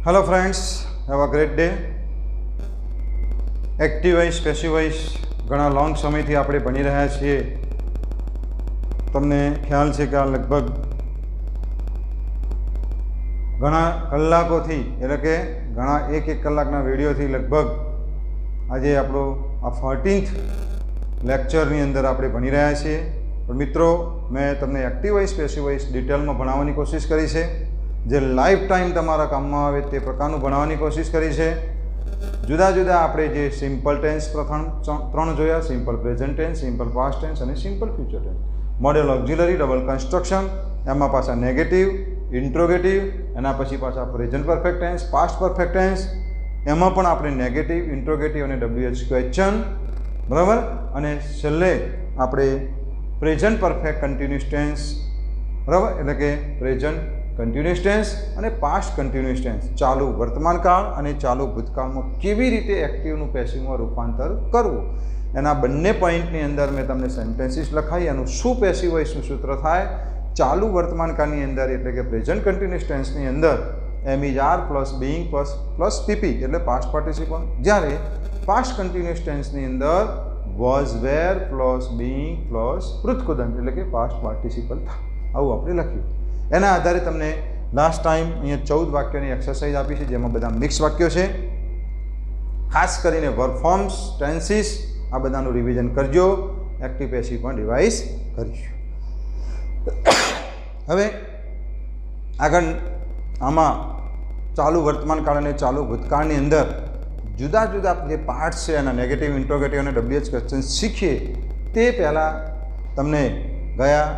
Hello friends, have a great day. Active voice, passive voice घणा long समय थी આપણે ભણી રહ્યા છીએ। તમને ખ્યાલ છે કે આ લગભગ ઘણા કલાકોથી એટલે કે ઘણા એક કલાકના વિડીયોથી લગભગ આજે આપણો આ 14th લેક્ચરની અંદર આપણે ભણી રહ્યા છીએ। પણ મિત્રો, મેં તમને એક્ટિવ વોઇસ, પેસિવ વોઇસ ડિટેલમાં ભણાવવાની કોશિશ કરી છે, જે લાઈફ ટાઈમ તમારા કામમાં આવે તે પ્રકારનું ભણાવવાની કોશિશ કરી છે। જુદા જુદા આપણે જે સિમ્પલ ટેન્સ પ્રથમ ત્રણ જોયા, simple present tense, simple past tense અને simple future tense, modal auxiliary, double construction, એમાં પાછા નેગેટિવ, ઇન્ટ્રોગેટિવ, એના પછી પાછા present perfect tense, past perfect tense, એમાં પણ આપણે નેગેટિવ, ઇન્ટ્રોગેટિવ અને WH ક્વેશ્ચન, બરાબર, અને છેલ્લે આપણે પ્રેઝન્ટ પરફેક્ટ કન્ટિન્યુઅસ ટેન્સ, બરાબર, એટલે કે પ્રેઝન્ટ કન્ટિન્યુઅસ ટેન્સ અને પાસ્ટ કન્ટિન્યુઅસ ટેન્સ, ચાલુ વર્તમાનકાળ અને ચાલુ ભૂતકાળમાં કેવી રીતે એક્ટિવનું પેસિવમાં રૂપાંતર કરવું, એના બંને પોઈન્ટની અંદર મેં તમને સેન્ટેન્સીસ લખાઈ, એનું શું પેસિવ વોઇસનું સૂત્ર થાય, ચાલુ વર્તમાનકાળની અંદર એટલે કે પ્રેઝન્ટ કન્ટિન્યુઅસ ટેન્સની અંદર am is are plus being plus PP એટલે પાસ્ટ પાર્ટિસિપલ, જ્યારે પાસ્ટ કન્ટિન્યુઅસ ટેન્સની અંદર was were plus being plus પૃથ્કુદંત એટલે કે પાસ્ટ પાર્ટિસિપલ થાય, આવું આપણે લખ્યું। એના આધારે તમને લાસ્ટ ટાઈમ અહીંયા 14 વાક્યોની એક્સરસાઇઝ આપી છે, જેમાં બધા મિક્સ વાક્યો છે, ખાસ કરીને વર્બ ફોર્મ્સ, ટેન્સીસ, આ બધાનું રિવિઝન કરજો, એક્ટિવ પેસિવ પણ રિવાઇઝ કરીશું। હવે આગળ આમાં ચાલુ વર્તમાનકાળ અને ચાલુ ભૂતકાળની અંદર જુદા જુદા જે પાર્ટ્સ છે એના નેગેટિવ, ઇન્ટ્રોગેટિવ અને WH ક્વેશ્ચન શીખીએ તે પહેલાં તમને ગયા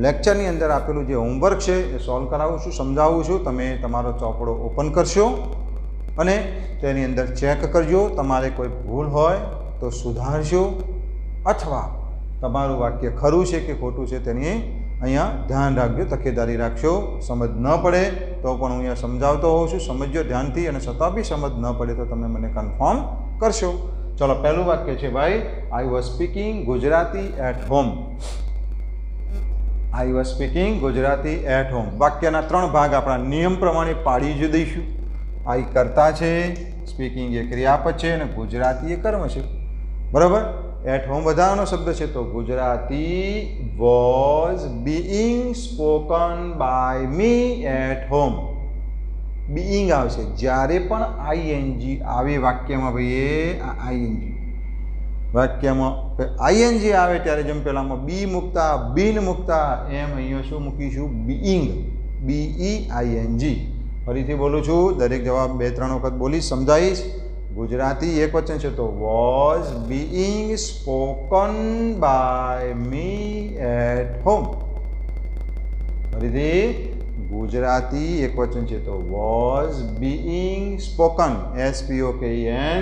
લેક્ચરની અંદર આપેલું જે હોમવર્ક છે એ સોલ્વ કરાવું છું, સમજાવું છું। તમે તમારો ચોપડો ઓપન કરશો અને તેની અંદર ચેક કરજો, તમારે કોઈ ભૂલ હોય તો સુધારશો, અથવા તમારું વાક્ય ખરું છે કે ખોટું છે તેની અહીંયા ધ્યાન રાખજો, તકેદારી રાખશો। સમજ ન પડે તો પણ હું અહીંયા સમજાવતો હોઉં છું, સમજજો ધ્યાનથી, અને છતાં બી સમજ ન પડે તો તમે મને કન્ફર્મ કરશો। ચલો, પહેલું વાક્ય છે ભાઈ, I was speaking Gujarati at home. I was speaking Gujarati at home વાક્યના 3 ભાગ આપણા નિયમ પ્રમાણે પાડી જ દઈશું। આઈ કર્તા છે, સ્પીકિંગ એ ક્રિયાપદ છે અને ગુજરાતી એ કર્મ છે, બરાબર। એટ હોમ વધારાનો શબ્દ છે, તો Gujarati was being spoken by me at home. Being આવશે જ્યારે પણ ING આવે વાક્યમાં, ભાઈ આ ING વાક્યમાં ING આવે ત્યારે જેમ પહેલામાં બી મૂકતા, બીન મૂકતા, એમ અહીંયા શું મૂકીશું, બીઇંગ, BEING। ફરીથી બોલું છું, દરેક જવાબ 2-3 વખત બોલીશ, સમજાવીશ। ગુજરાતી એક વચન છે, તો was being spoken by me at home. ફરીથી ગુજરાતી એક વચન છે, તો was being spoken SPOKEN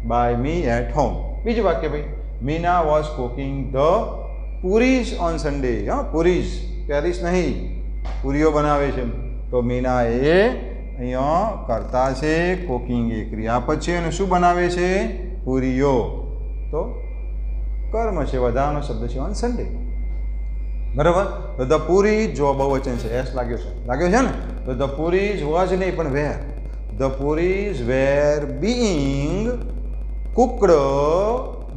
by me at home. બીજું વાક્ય ભાઈ, Meena was cooking the puris on Sunday. હા, પૂરીઝ, પેરિસ નહીં, પૂરીઓ બનાવે છે, તો મીના એ અહીંયા કરતા છે, કુકિંગ એ ક્રિયાપદ છે, અને શું બનાવે છે, પૂરીઓ, તો કર્મ છે, વધારાનો શબ્દ છે, ઓન સન્ડે, બરાબર। તો ધ પૂરીઝ જો બહુવચન છે, S લાગ્યો છે ને, તો ધ પૂરીઝ વોઝ નહીં પણ were, the puris were being cooked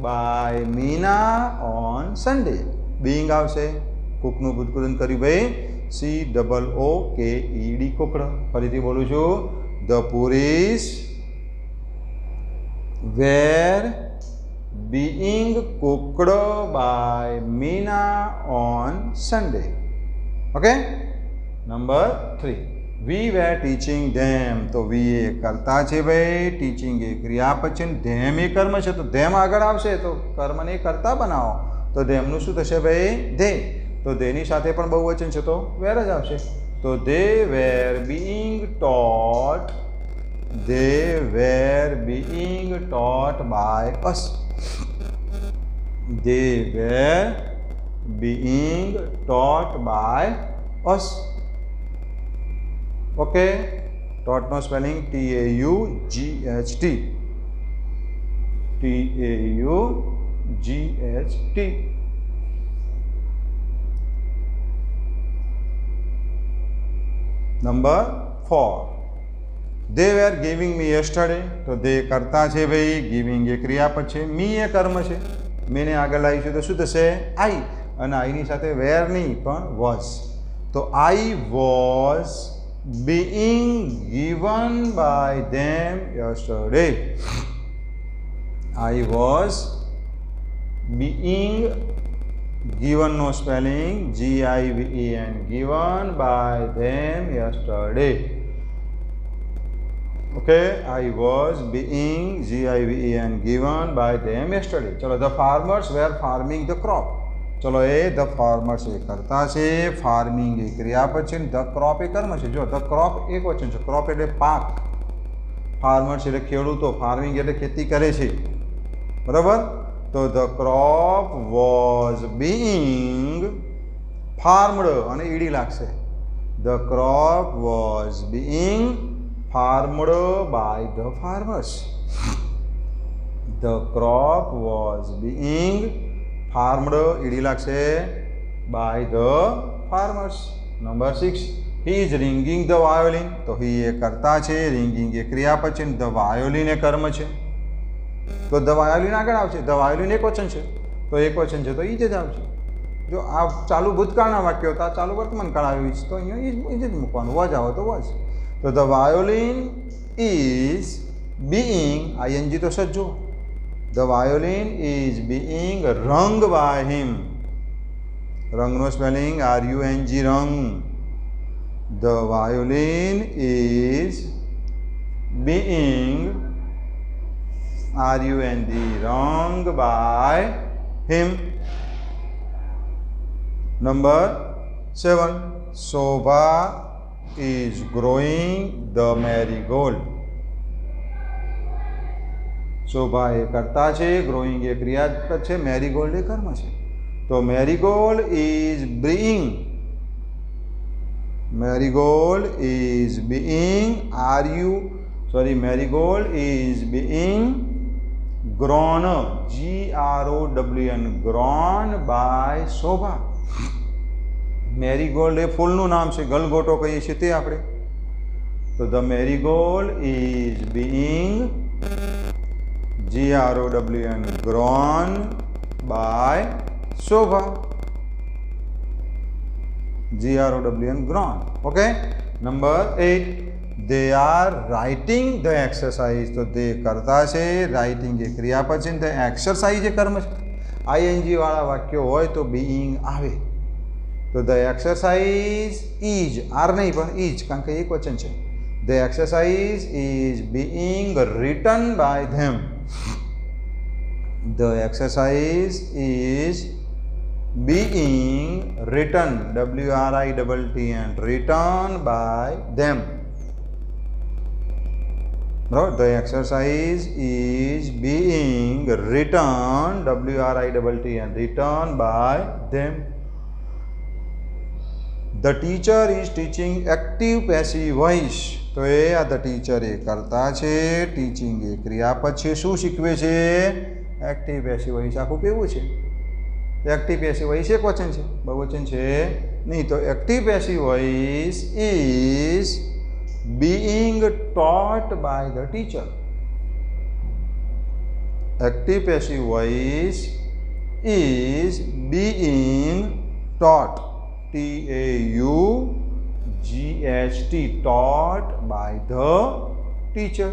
by Meena on Sunday. Being આવશે, કુકનું ભૂતકૃદન કર્યું ભાઈ, COOKED કુકડ। ફરીથી બોલું છું, the puris were being cooked by Meena on Sunday. Okay, number 3, we were teaching them, તો વી એ કરતા છે ભાઈ, ટીચિંગ એ ક્રિયાપદ છે, ધેમ એ કર્મ છે, તો ધેમ આગળ આવશે તો કર્મને કરતા બનાવો, તો ધેમનું શું થશે ભાઈ, ધે, તો ધેની સાથે પણ બહુવચન છે, તો વેર જ આવશે, તો they were being taught, they were being taught by us, they were being taught by us. Okay, ટોટનો spelling TAUGHT, TAUGHT। Number 4, they were giving me yesterday, તો દે કરતા છે ભાઈ, ગિવિંગ એ ક્રિયાપદ છે, મી એ કર્મ છે, મીને આગળ લાવીશું તો શું થશે? આઈ, અને આઈની સાથે વેર નહીં પણ વોઝ. તો I was being given by them yesterday. I was being given, no spelling, G-I-V-E-N, given by them yesterday. Okay, I was being, G-I-V-E-N, given by them yesterday. चलो, the farmers were farming the crop. चलो, ए the farmers ए करता है, farming ए क्रियापद है, the crop ए कर्म है. जो the crop एक वचन है, क्रॉप એટલે પાક, फार्मर्स એટલે ખેડૂતો, फार्मिंग એટલે ખેતી કરે છે, બરાબર. તો the crop was being farmed, અને ઈડી લાગશે. The crop was being farmed by the farmers. The crop was being farmed, ED लागशे, by the farmers. Number 6, he is ringing the violin, तो ही ए करता है, रिंगिंग ए क्रियापद है, the violin ए कर्म है. तो द वायोलिन आगे आवशे, द वायोलिन एक वचन है, तो एक वचन है तो इज ज आवशे. जो आ चालू भूतकाळना वाक्य होता, चालू वर्तमान काळ आव्यो इज, तो अहींया इज ज मूकवानुं, वॉज आवे तो वॉज. तो the violin is being, ING तो सज्जो, the violin is being rung by him. Rung no spelling, R-U-N-G, rung. The violin is being, R-U-N-G, rung by him. Number 7, Shobha is growing the marigold. शोभा ए करता है, growing ए क्रियापद है, marigold ए कर्म है. तो marigold is being, marigold is being, marigold is being grown, G-R-O-W-N, grown by Shobha. Marigold ए फूलનું નામ છે, ગલગોટો કહીએ છીએ તે આપણે. તો the marigold is being, G-R-O-W-N, grown by Shobha. G-R-O-W-N, grown. Okay. Number 8, they are writing the exercise. तो they करता है, writing ए क्रियापद है, the exercise ए कर्म है. ING वाला वाक्य होय तो being आवे. तो the exercise is, R नहीं पर is, कारण के एक वचन है. The exercise is being written by them. The exercise is being written, W-R-I-T-T-N, written by them. Bro, the exercise is being written, W-R-I-T-T-N, written by them. The teacher is teaching active passive voice. तो ए आ the teacher ए करता है, teaching ए क्रियापद है, शू शीखवे छे? Active passive voice. आखुं केवुं छे? एक्टिव पेसिव वॉइस एक वचन है, बहुवचन है नहीं. तो active passive voice is being taught by the teacher. Active passive voice is being taught, T-A-U-G-H-T, taught by the teacher.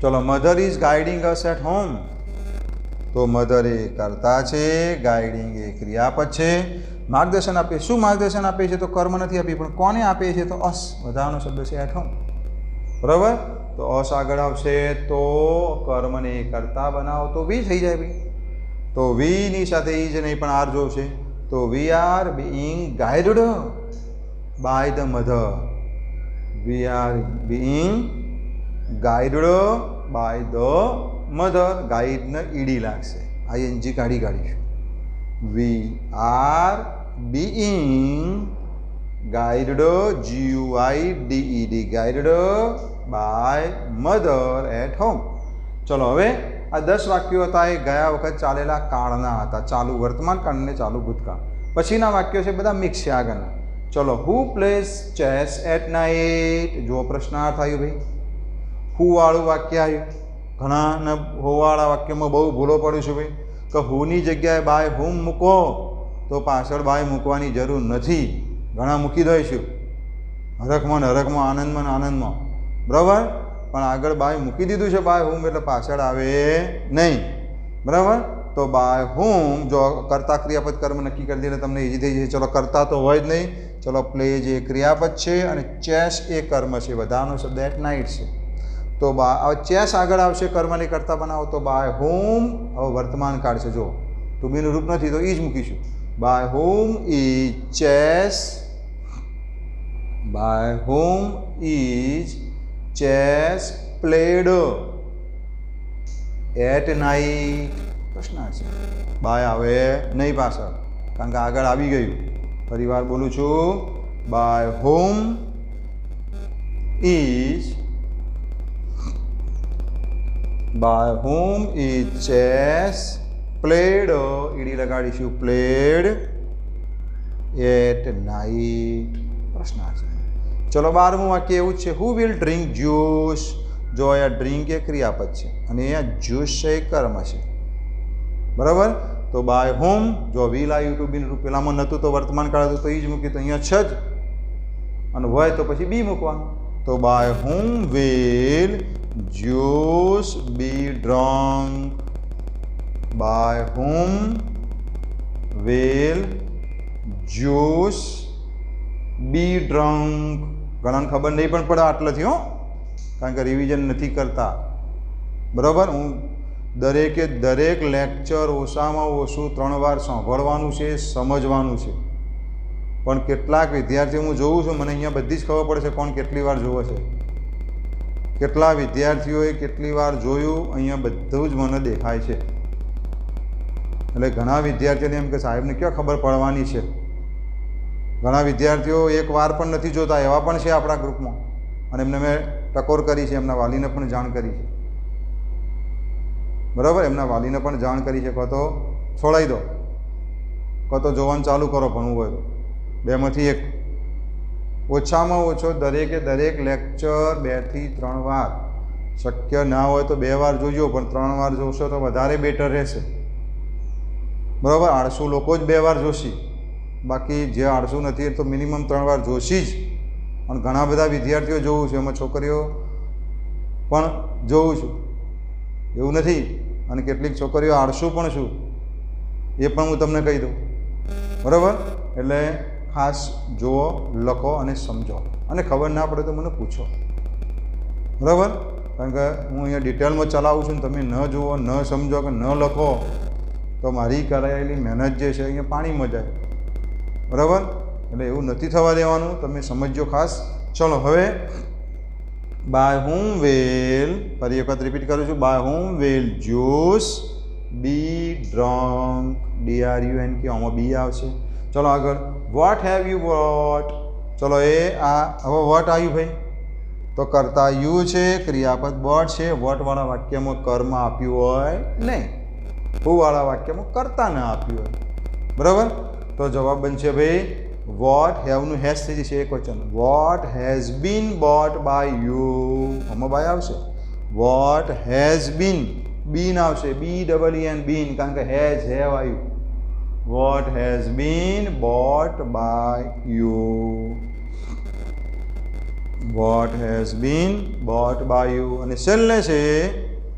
चलो, mother is guiding us at home. तो मदर ए करता है, गाइडिंग ए क्रियापद है, मार्गदर्शन आपे. शू मार्गदर्शन आपे छे? तो कर्म नहीं आपी, पण कोने आपे छे? तो अस, बधानो शब्द है एट होम, बराबर. तो अस आगळ आवशे, तो कर्म ने करता बनावो तो वी थई जाय भाई. तो वी नी साथे इज नहीं पण आर जोशे. तो we are being guided by the mother. We are being guided by the mother. Guide ने ईडी लागशे, ING काढी काढीशुं. We are being guided, GUIDED, guided by mother at home. चलो, हवे आ 10 वाक्यों था, ए गया वखत चालेला काळना हता, चालू वर्तमान काळ ने चालू भूतकाळ. पछीना वाक्यों छे बधा मिक्स छे. आगळना ચલો, હુ પ્લેસ ચેસ એટ નાઇટ? જો પ્રશ્નાર્થ આવ્યું ભાઈ, હુ વાળું વાક્ય આવ્યું. ઘણાને હો વાળા વાક્યમાં બહુ ભૂલો પડું છું ભાઈ, કે હુની જગ્યાએ બાય હુમ મૂકો તો પાછળ બાય મૂકવાની જરૂર નથી. ઘણા મૂકી દઈશું હરખમાં આનંદમાં આનંદમાં, બરાબર, પણ આગળ બાય મૂકી દીધું છે બાય હુમ, એટલે પાછળ આવે નહીં, બરાબર. તો બાય હુમ જો કર્તા ક્રિયાપદ કર્મ નક્કી કરી દે તમને ઇઝી થઈ જશે. ચલો, કર્તા તો હોય જ નહીં. ચલો, પ્લે જે ક્રિયાપદ છે અને ચેસ એ કર્મ છે, બધાનો શબ્દ એટ નાઇટ છે. તો ચેસ આગળ આવશે, કર્મને કરતા બનાવો તો બાય હુમ. હવે વર્તમાન કાળ છે, જો ટુ બીનું રૂપ નથી તો ઈ જ મૂકીશું. By whom is chess, by whom is chess played at night? પ્રશ્ન છે. બાય આવે નહીં પાછળ, કારણ કે આગળ આવી ગયું. ફરી વાર બોલું છું, by whom is chess played, ED લગાડીશું, પ્લેડ એટ નાઇટ? પ્રશ્ન છે. ચલો, 12મું વાક્ય એવું જ છે, હુ વિલ ડ્રિંક જ્યુસ? જો અહીંયા ડ્રિંક એ ક્રિયાપદ છે અને અહીંયા જ્યુસ છે એ કર્મ છે, બરાબર. તો બાય હોમ, જો વિલ આવ્યું ટુ બીનું રૂપ, પેલામાં નહોતું તો વર્તમાન કાળ હતું તો એ જ મૂક્યું, તો અહીંયા છે જ, અને હોય તો પછી બી મૂકવાનું. તો by whom will juice be drunk? By whom will juice be drunk? ઘણાને ખબર નહીં પણ પડે આટલેથી, હો, કારણ કે રિવિઝન નથી કરતા, બરાબર. હું દરેક લેક્ચર ઓછામાં ઓછું 3 વાર સાંભળવાનું છે, સમજવાનું છે. પણ કેટલાક વિદ્યાર્થીઓ હું જોઉં છું, મને અહીંયા બધી જ ખબર પડે છે કોણ કેટલી વાર જોવે છે, કેટલા વિદ્યાર્થીઓએ કેટલી વાર જોયું, અહીંયા બધું જ મને દેખાય છે. એટલે ઘણા વિદ્યાર્થીઓને એમ કે સાહેબને ક્યાં ખબર પડવાની છે. ઘણા વિદ્યાર્થીઓ એક વાર પણ નથી જોતા, એવા પણ છે આપણા ગ્રુપમાં, અને એમને મેં ટકોર કરી છે, એમના વાલીને પણ જાણ કરી છે, બરાબર. એમના વાલીને પણ જાણ કરી છે, કહો તો છોડાવી દો, કહો તો જોવાનું ચાલુ કરો, ભણવું હોય તો. બેમાંથી એક, ઓછામાં ઓછો દરેક લેક્ચર 2 થી 3 વાર, શક્ય ના હોય તો 2 વાર જોજો, પણ 3 વાર જોશો તો વધારે બેટર રહેશે, બરાબર. આળસુ લોકો જ 2 વાર જોશી, બાકી જે આળસુ નથી તો મિનિમમ 3 વાર જોશી જ. અને ઘણા બધા વિદ્યાર્થીઓ જોઉં છું, એમાં છોકરીઓ પણ જોઉં છું, એવું નથી. અને કેટલીક છોકરીઓ આળસુ પણ છું, એ પણ હું તમને કહી દઉં, બરાબર. એટલે ખાસ જુઓ, લખો અને સમજો, અને ખબર ના પડે તો મને પૂછો, બરાબર. કારણ કે હું અહીંયા ડિટેલમાં ચલાવું છું ને તમે ન જુઓ, ન સમજો કે ન લખો તો મારી કરાયેલી મહેનત જે છે અહીંયા પાણીમાં જાય, બરાબર. એટલે એવું નથી થવા દેવાનું, તમે સમજો ખાસ. ચલો, હવે બાય હુમ વિલ, ફરી એક વખત રિપીટ કરું છું, by whom will juice be drunk? DRUNK, આમાં બી આવશે. ચલો આગળ, વોટ હેવ યુ વોટ? ચલો, એ આ હવે વોટ આવ્યું ભાઈ, તો કરતા યુ છે, ક્રિયાપદ બોટ છે. વોટવાળા વાક્યમાં કર્મ આપ્યું હોય નહીં, હુવાળા વાક્યમાં કરતા ના આપ્યું હોય, બરાબર. તો જવાબ બનશે ભાઈ વોટ, હેવનું હેઝ થઈ જશે એક વચન, what has been bought by you? આમાં બાય આવશે. વોટ હેઝ બીન, બીન આવશે, BEEN, બીન, કારણ કે હેઝ, હેવ આવ્યું. What has been bought by you? What has been bought by you? અને છેલ્લે છે,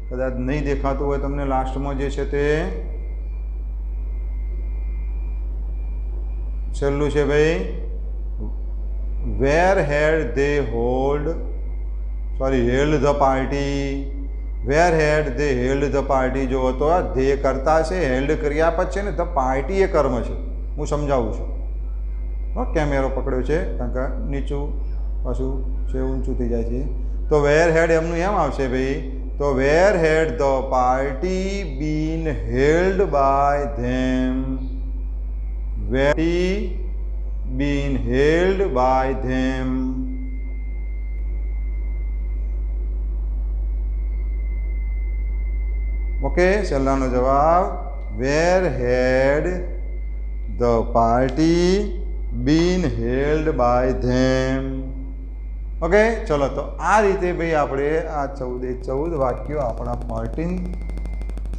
કદાચ નહીં દેખાતું હોય તમને, લાસ્ટમાં જે છે તે છેલ્લું છે ભાઈ, where had they held the party? Where had they held the party? જો તો ધે કરતા છે, હેલ્ડ ક્રિયાપદ છે ને, ધ પાર્ટી એ કર્મ છે. હું સમજાવું છું, કેમેરો પકડ્યો છે, કારણ કે નીચું પાછું છે, ઊંચું થઈ જાય છે. તો વેર હેડ એમનું એમ આવશે ભાઈ, તો where had the party been held by them? Where been held by them? Okay, છેલ્લાનો જવાબ, where had the party been held by them. Okay, ચલો તો આ રીતે ભાઈ આપણે આ 14 વાક્યો આપણા 14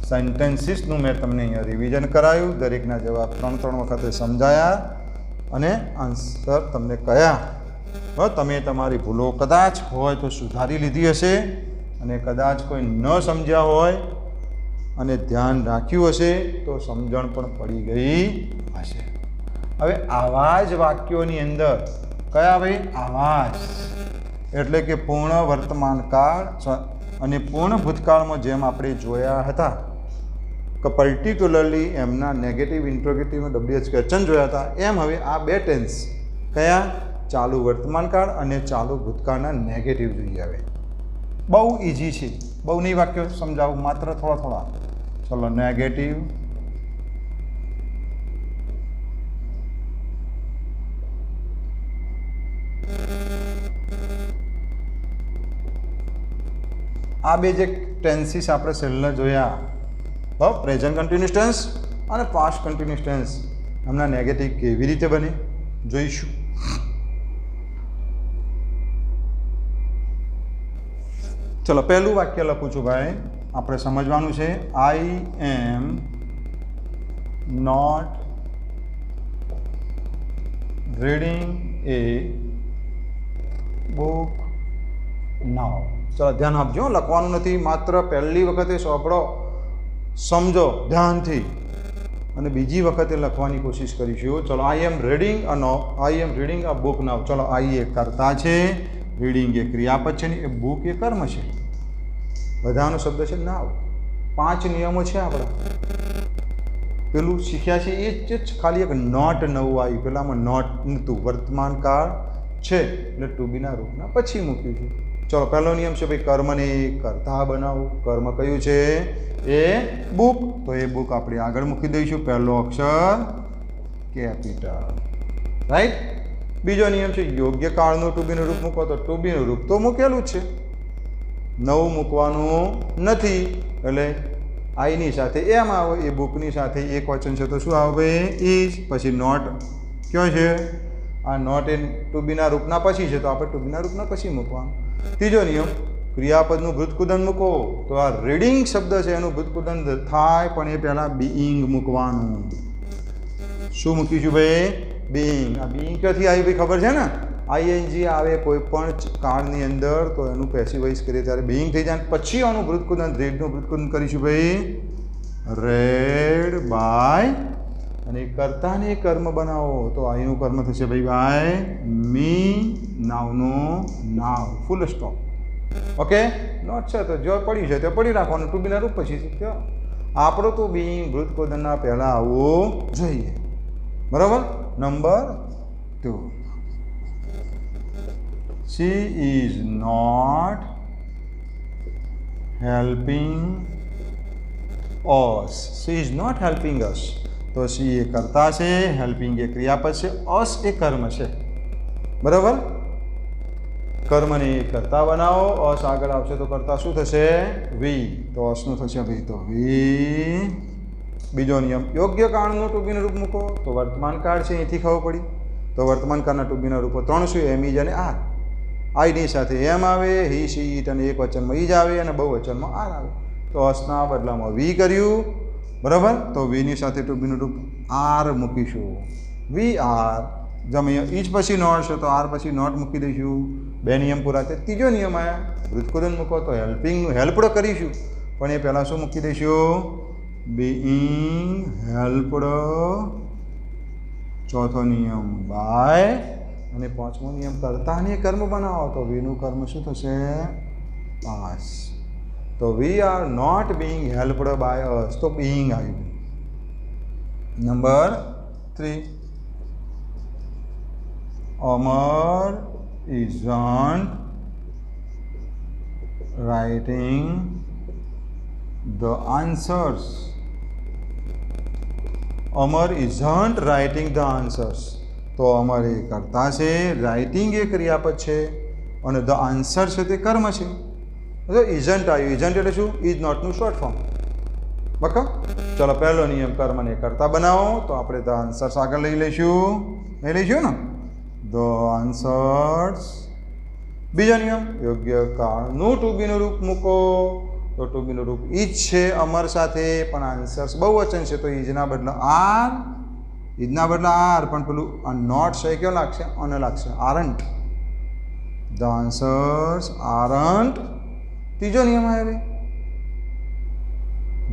સેન્ટેન્સીસનું મેં તમને અહીંયા રિવિઝન કરાયું. દરેકના જવાબ 3 વખતે સમજાયા અને આન્સર તમને કયા. તમે તમારી ભૂલો કદાચ હોય તો સુધારી લીધી હશે અને કદાચ કોઈ ન સમજ્યા હોય અને ધ્યાન રાખ્યું હશે તો સમજણ પણ પડી ગઈ હશે. હવે આવા જ વાક્યોની અંદર કયા ભાઈ? આવા જ એટલે કે પૂર્ણ વર્તમાન કાળ અને પૂર્ણ ભૂતકાળમાં જેમ આપણે જોયા હતા કે પર્ટિક્યુલરલી એમના નેગેટિવ ઇન્ટ્રોગેટિવનો WH ક્વેશ્ચન જોયા હતા, એમ હવે આ બે ટેન્સ કયા? ચાલુ વર્તમાન કાળ અને ચાલુ ભૂતકાળના નેગેટિવ જોઈએ. હવે બહુ ઇઝી છે, બહુ નહીં વાક્યો સમજાવું, માત્ર થોડા. ચલો, નેગેટિવ, આ બે જે ટેન્સીસ આપણે છેલ્લા જોયા, પ્રેઝન્ટ કન્ટિન્યુઅસ ટેન્સ અને પાસ્ટ કન્ટિન્યુઅસ ટેન્સ, એમના નેગેટિવ કેવી રીતે બને જોઈશું. ચલો, પહેલું વાક્ય લખું છું ભાઈ, આપણે સમજવાનું છે. I am not reading a book now. ચલો, ધ્યાન આપજો, લખવાનું નથી, માત્ર પહેલી વખતે સાંભળો, સમજો ધ્યાનથી અને બીજી વખતે લખવાની કોશિશ કરીશું. ચલો, આઈ am reading a book now. ચલો, આઈ એ કર્તા છે, રીડિંગ એ ક્રિયાપદ છે ને એ બુક એ કર્મ છે. બધાનો શબ્દ છે નાવ. 5 નિયમો છે આપણા, પેલું શીખ્યા છે એ જ ખાલી એક નોટ નવું આવ્યું. પેલામાં નોટ નહોતું, વર્તમાન કાળ છે એટલે ટુ બીના રૂપના પછી મૂક્યું છે. ચલો, પહેલો નિયમ છે ભાઈ કર્મને કર્તા બનાવો. કર્મ કયું છે? એ બુક. તો એ બુક આપણે આગળ મૂકી દઈશું, પહેલો અક્ષર કેપિટલ, રાઈટ. બીજો નિયમ છે યોગ્ય કાળનું ટુ બીનું રૂપ મૂકો. તો ટુ બીનું રૂપ તો મૂકેલું જ છે, નવું મૂકવાનું નથી. એટલે આઈની સાથે એમ આવે, એ બુકની સાથે એક વચન છે તો શું આવે? ઇઝ. પછી નોટ કયો છે? આ નોટ એ ટુ બીના રૂપના પછી છે તો આપણે ટુ બીના રૂપના પછી મૂકવાનું. ત્રીજો નિયમ ક્રિયાપદનું ભૂતકુદન મૂકો. તો આ રીડિંગ શબ્દ છે એનું ભૂતકુદન થાય પણ એ પહેલાં બીઈંગ મૂકવાનું. શું મૂકીશું ભાઈ? બીઈંગ. આ બીઈંગ ક્યાંથી આવી ભાઈ ખબર છે ને? આઈએનજી આવે કોઈ પણ કાળની અંદર તો એનું પેસિવાઇઝ કરીએ ત્યારે બીઈંગ થઈ જાય. પછી આનું ભૂતકુદન, રેડનું ભૂતકુદન કરીશું ભાઈ, રેડ બાય. અને કર્તાને કર્મ બનાવો તો આઈનું કર્મ થશે ભાઈ બાય મી. નાવનું now, full stop. Okay, not છે તો જો પડી છે તો પડી રાખવાનું, ટુ બીના રૂપ પછી છે. આપણો તો બીઈંગ ભૂતકુદનના પહેલાં આવવું જોઈએ. બરાબર. Number 2, she is not helping us. She is not helping us. તો she એ કર્તા છે, હેલ્પિંગ એ ક્રિયાપદ છે, us એ કર્મ છે. બરાબર. કર્મને કર્તા બનાવો, us આગળ આવશે તો કર્તા શું થશે? વી. તો અસનું થશે ભાઈ તો વી. બીજો નિયમ યોગ્ય કાળનું ટુ બીનું રૂપ મૂકો. તો વર્તમાન કાળ છે અહીંથી ખબર પડી. તો વર્તમાન કાળના ટુ બીના રૂપો 3 શું? એમ, ઇઝ અને આર. આઈની સાથે એમ આવે, હી, સી, ઇટ અને એક વચનમાં ઈ જ આવે અને બહુવચનમાં આર આવે. તો અસના બદલામાં વી કર્યું. બરાબર. તો વીની સાથે ટુ બીનું રૂપ આર મૂકીશું. We are. જેમ અહીંયા ઈ જ પછી નોટ છે તો આર પછી નોટ મૂકી દઈશું. 2 નિયમ પૂરા થાય. ત્રીજો નિયમ આવ્યા ભૂતકુદન મૂકો. તો હેલ્પિંગનું હેલ્પડ કરીશું પણ એ પહેલાં શું મૂકી દઈશું? Being helped. ચોથો નિયમ બાય. અને 5મો નિયમ કર્તાને કર્મ બનાવો. તો વીનું કર્મ શું થશે? પાસ. તો we are not being helped by us. તો બીઈંગ આવ્યું. Number 3, Amar isn't writing the answers. Amar isn't writing the answers. તો અમર એ કર્તા છે, રાઇટિંગ એ ક્રિયાપદ છે અને ધ આન્સર છે તે કર્મ છે. તો ઇઝન્ટ આવ્યું. ઇઝન્ટ એટલે શું? ઇઝ નોટનું શોર્ટ ફોર્મ. બકા. ચલો, પહેલો નિયમ કર્મને કર્તા બનાવો. તો આપણે ધ આન્સર્સ આગળ લઈ લઈશું. એ લઈશું ને ધ આન્સર્સ. બીજો નિયમ યોગ્ય કાળનું ટુ બીનું રૂપ મૂકો. તો ટુ બીનું રૂપ ઇજ છે અમર સાથે, પણ આન્સર્સ બહુવચન છે તો ઇજના બદલે આર, ઇજના બદલે આર, પણ પેલું આ નોટ છે કેવો લાગશે? અન લાગશે. આરન્ટ. The answers aren't. ત્રીજો નિયમ આવે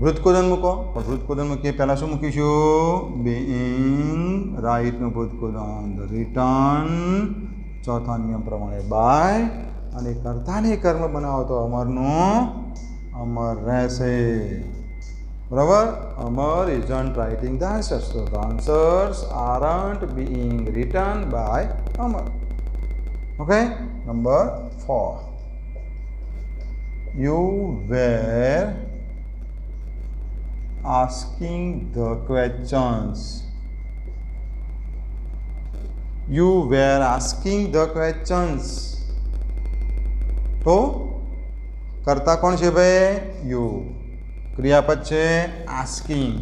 ભૃતકોદન મૂકો. પણ ભૃતકોદન મૂકીએ પહેલાં શું મૂકીશું? બીઇંગ. રાઈટનું ભૃતકોદન ધ રિટર્ન. ચોથા નિયમ પ્રમાણે બાય. અને કર્તાને કર્મ બનાવો તો અમરનું અમર રહેશે. બરાબર. Amar isn't writing the answers. તો the answers aren't being return by Amar. Okay. Number 4. You were asking the questions. You were asking the questions. તો કરતા કોણ છે ભાઈ? યુ. ક્રિયાપદ છે આસ્કિંગ.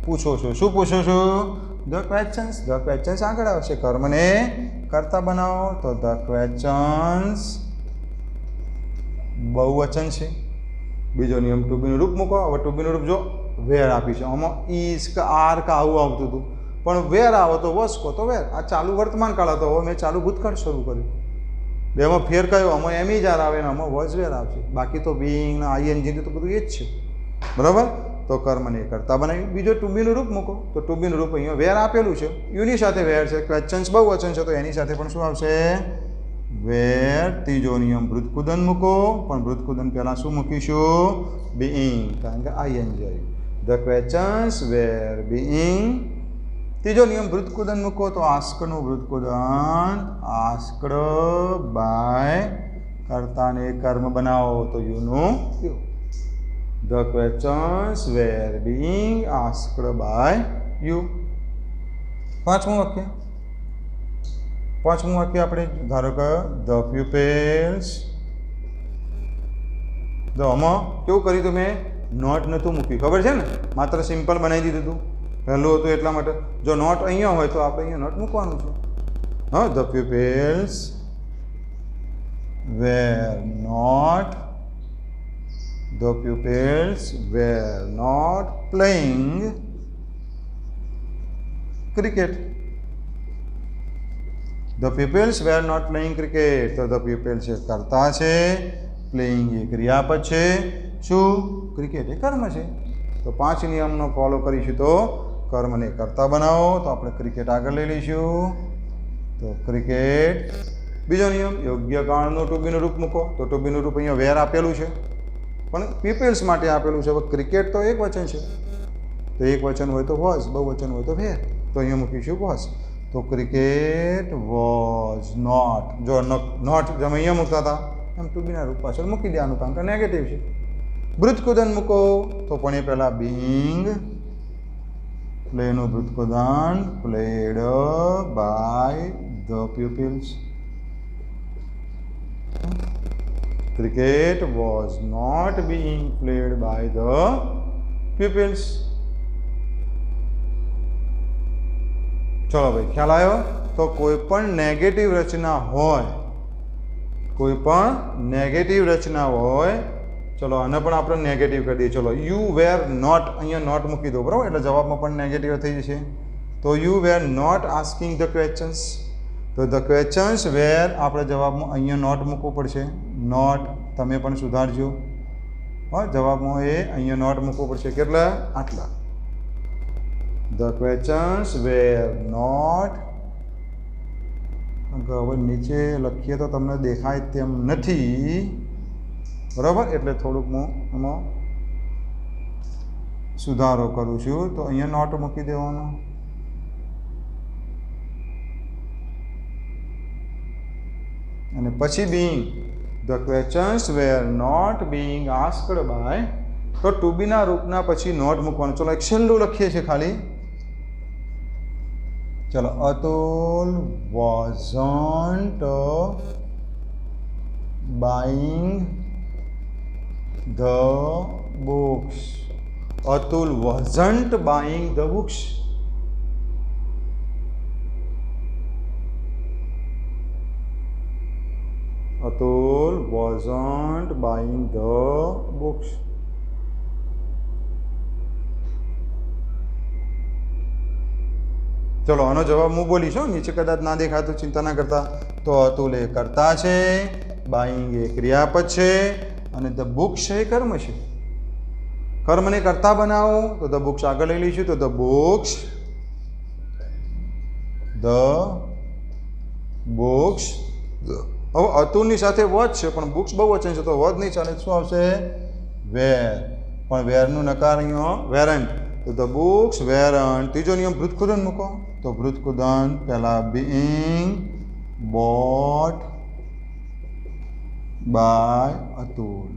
પૂછો છો. શું પૂછો છો? The questions. ધ ક્વેશ્ચન્સ આગળ આવશે. કર્મને કરતા બનાવો તો ધ ક્વેશ્ચન્સ બહુવચન છે. બીજો નિયમ ટુ બીનું રૂપ મૂકો. હવે ટુ બીનું રૂપ જો વેર આપી છે. આમાં ઈઝ કે આર કે આવું આવતું હતું, પણ વેર આવો તો વસ કહો તો વેર. આ ચાલુ વર્તમાન કાળ હતો, હવે મેં ચાલુ ભૂતકાળ શરૂ કર્યું. બેમાં ફેર કયો? આમાં એમ જ આર આવે ને આમાં વોઝ વેર આવશે. બાકી તો બીંગ ને આઈએનજી તો બધું એ જ છે. બરાબર. તો કર્મને કરતા બનાવ્યું. બીજો ટુ બીનું રૂપ મૂકો. તો ટુ બીનું રૂપ અહીંયા વેર આપેલું છે, યુની સાથે વેર છે. ક્વેશ્ચન્સ બહુવચન છે તો એની સાથે પણ શું આવશે? વેર. ત્રીજો નિયમ ભૃતકુદન મૂકો. પણ ભૃતકુદન પહેલાં શું મૂકીશું? બીઇંગ, કારણ કે આઈએનજી આવ્યું. The questions were being. ત્રીજો નિયમ ભૃતકુદન મૂકો. તો આસ્કનું ભૃતકુદન આસ્કડ બાય. કર્તાને કર્મ બનાવો તો યુનું you. The questions were being asked by you. પાંચમું વાક્ય. પાંચમું વાક્ય આપણે ધારો કે ધ પ્યુપિલ્સ. તો આમાં કેવું કર્યું હતું? મેં નોટ નહોતું મૂક્યું, ખબર છે ને? માત્ર સિમ્પલ બનાવી દીધું હતું. પહેલું હતું એટલા માટે. જો નોટ અહીંયા હોય તો આપણે અહીંયા નોટ મૂકવાનું છે. હા, the pupils were not. The pupils were not playing cricket. The pupils were not playing cricket. તો the pupils એ કરતા છે, પ્લેઇંગ એ ક્રિયાપદ છે, શું? ક્રિકેટ એ કર્મ છે. તો 5 નિયમનો ફોલો કરીશું તો કર્મને કરતા બનાવો. તો આપણે ક્રિકેટ આગળ લઈ લઈશું. તો ક્રિકેટ. બીજો નિયમ યોગ્ય કાળનું ટુ બીનું રૂપ મૂકો. તો ટુ બીનું રૂપ અહીંયા વેર આપેલું છે, પણ પીપલ્સ માટે આપેલું છે. ક્રિકેટ તો એક વચન છે, તો એક વચન હોય તો વોઝ, બહુવચન હોય તો વેર. તો અહીંયા મૂકીશું વોઝ. તો ક્રિકેટ વોઝ નોટ. જો નોટ જેમ અહીંયા મૂકતા હતા એમ ટુ બીના રૂપ પાછળ મૂકી દેવાનું, કારણ કે નેગેટિવ છે. ભૃતકુદન મૂકો. તો પણ એ પહેલાં બીંગ. પ્લેનું ભૃતકુદન played by the pupils. Cricket was not being played by the pupils. ચલો ભાઈ, ખ્યાલ આવ્યો? તો કોઈ પણ નેગેટિવ રચના હોય, કોઈ પણ નેગેટિવ રચના હોય, ચલો આને પણ આપણે નેગેટિવ કરી દઈએ. ચલો યુ વેર નોટ, અહીંયા નોટ મૂકી દો, બરાબર? એટલે જવાબમાં પણ નેગેટિવ થઈ જશે. તો you were not asking the questions. તો ધ ક્વેશ્ચન્સ વેર આપણે જવાબમાં અહીંયા નોટ મૂકવું પડશે. નોટ તમે પણ સુધારજો. હા, જવાબમાં એ અહીંયા નોટ મૂકવું પડશે. કેટલા? આટલા. The questions were not. હવે નીચે લખીએ તો તમને દેખાય તેમ નથી, બરાબર? એટલે થોડુંક હું એમાં સુધારો કરું છું. તો અહીંયા નોટ મૂકી દેવાનો. અને પછી being. The questions were not being asked by. તો ટુ બીના રૂપના પછી નોટ મૂકવાનું. ચલો એક છેલ્લું લખીએ છીએ ખાલી. ચલો Atul wasn't buying the books. Atul wasn't buying the books. Atul wasn't buying the books. चलो आनो जवाब हूँ बोलीश नीचे कदाच ना देखा तो चिंता ना करता। तो अतुल ए करता है, बाइंग ए क्रियापद है और द बुक्स है कर्म है। कर्म ने करता बनाओ तो द बुक्स आगे लई लईशुं तो द बुक्स હવે અતુલની સાથે વધ છે પણ બુક્સ બહુવચન છે તો વધ નહીં ચાલે, શું આવશે? વેર. પણ વેરનું નકાર અહીંયા વેરન્ટ, તો ધ બુક્સ વેરન્ટ. ત્રીજો નિયમ ભૃતકુદન મૂકો તો ભૃતકુદન પહેલા બીઇંગ બોટ બાય અતુલ,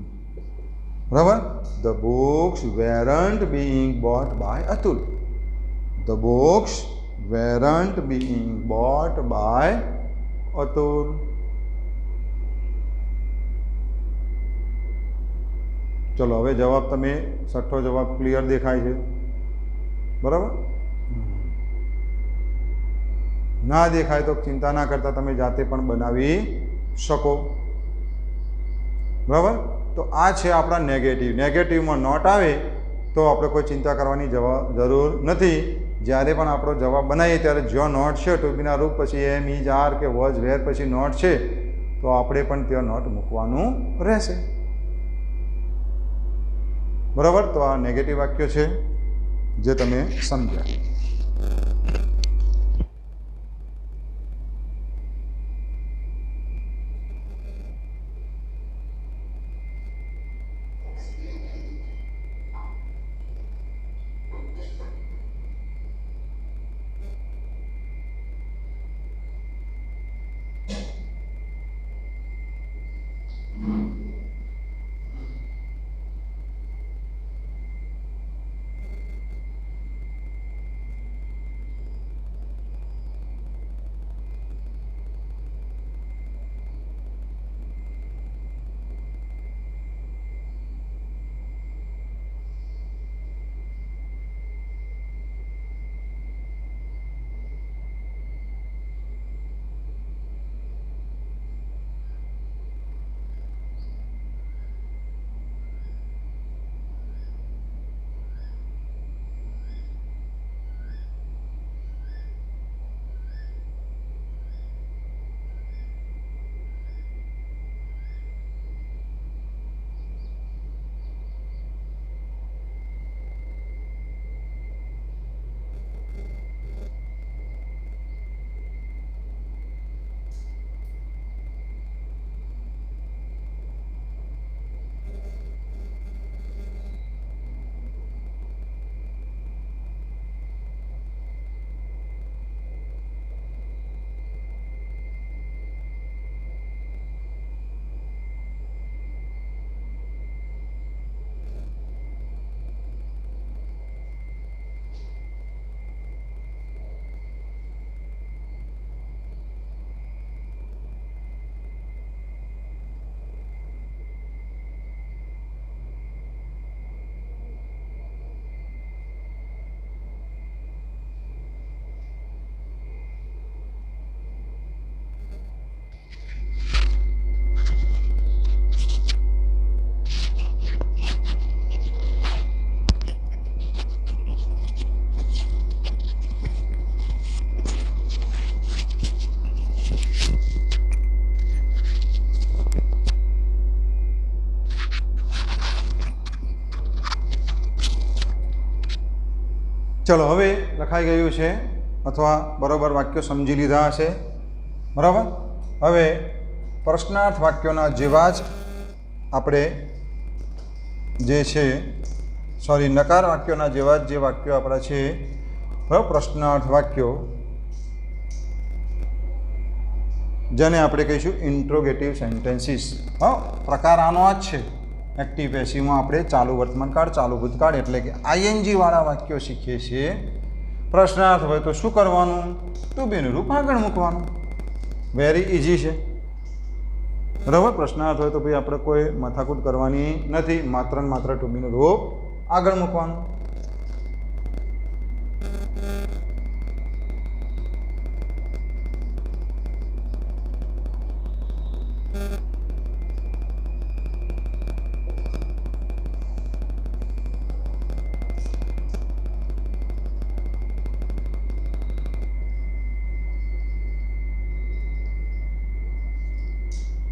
બરાબર? The books weren't being bought by Atul. The books weren't being bought by Atul. चलो हवे जवाब तमे छठो जवाब क्लियर देखाय छे, बराबर? ना देखाय तो चिंता ना करता, तमे जाते पण बनावी शको, बराबर? तो आ छे आपड़ा नेगेटिव. नेगेटिव में नॉट आवे तो आपणे कोई चिंता करवानी जरूर नहीं. ज्यारे पण आपणो जवाब बनावीए त्यारे जो नॉट छे टू बीना रूप पछी एम इज आर के वॉज वेर पछी नॉट छे तो आपणे पण त्यां नॉट मूकवानुं रहेशे, बराबर? तो आ नेगेटिव वाक्य है जे तमे समझ्या. चलो हवे लखाई गयुं छे अथवा बराबर वाक्य समझी लीधा हशे, बराबर? हवे प्रश्नार्थ वाक्योना जेवा ज आपणे जे छे सॉरी नकार वाक्योना जेवा जे वाक्यो आपणा छे, बराबर? प्रश्नार्थ वाक्यो जेने आपणे कहीशुं इंट्रोगेटिव सेंटेन्सीस. हाँ, प्रकार आनो आ ज छे. एक्टिव पेसिव में आपणे चालू वर्तमान काल चालू भूतकाळ एटले के आईएनजी वाळा वाक्यो शीखीए छीए. प्रश्नार्थ होय तो शुं करवानुं? टू बीनुं रूप आगळ मूकवानुं. वेरी इजी छे, बराबर? प्रश्नार्थ होय तो भाई आपणे कोई माथाकूट करवानी नथी, मात्र ने मात्र टू बीनुं रूप आगळ मूकवानुं.